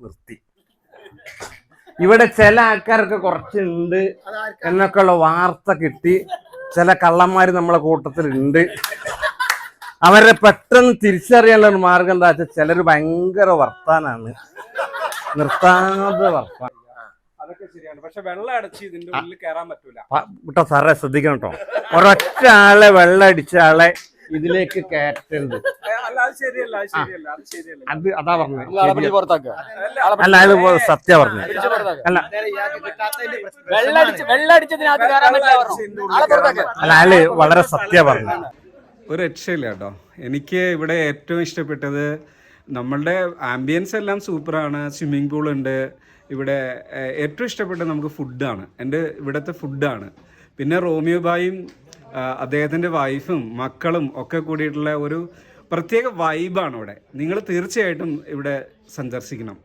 നിർത്തി. ഇവിടെ ചില ആൾക്കാരൊക്കെ കുറച്ചുണ്ട് എന്നൊക്കെയുള്ള വാർത്ത കിട്ടി. ചില കള്ളന്മാർ നമ്മളെ കൂട്ടത്തിലുണ്ട്. അവരെ പെട്ടെന്ന് തിരിച്ചറിയാനുള്ള ഒരു മാർഗം എന്താ വെച്ചാൽ ചിലർ ഭയങ്കര വർത്താനാണ്, നിർത്താതെ വർത്താനം. അതൊക്കെ ശരിയാണ്. പക്ഷെ വെള്ളം അടച്ച് ഇതിന്റെ ഉള്ളിൽ കയറാൻ പറ്റൂല കേട്ടോ സാറേ, ശ്രദ്ധിക്കണം കേട്ടോ. ഒരൊറ്റ ആളെ വെള്ളം അടിച്ച ആളെ ഇതിലേക്ക് കയറ്റരുത്. അത് അതാ പറഞ്ഞത്. അല്ല, അത് സത്യ പറഞ്ഞു. അല്ല അയാള് വളരെ സത്യ പറഞ്ഞു. ഒരു രക്ഷയില്ല കേട്ടോ. എനിക്ക് ഇവിടെ ഏറ്റവും ഇഷ്ടപ്പെട്ടത് നമ്മളുടെ ആംബിയൻസ് എല്ലാം സൂപ്പറാണ്. സ്വിമ്മിംഗ് പൂൾ ഉണ്ട് ഇവിടെ. ഏറ്റവും ഇഷ്ടപ്പെട്ടത് നമുക്ക് ഫുഡാണ്. എൻ്റെ ഇവിടുത്തെ ഫുഡാണ്. പിന്നെ റോമിയോ ബായും അദ്ദേഹത്തിൻ്റെ വൈഫും മക്കളും ഒക്കെ കൂടിയിട്ടുള്ള ഒരു പ്രത്യേക വൈബാണ് ഇവിടെ. നിങ്ങൾ തീർച്ചയായിട്ടും ഇവിടെ സന്ദർശിക്കണം.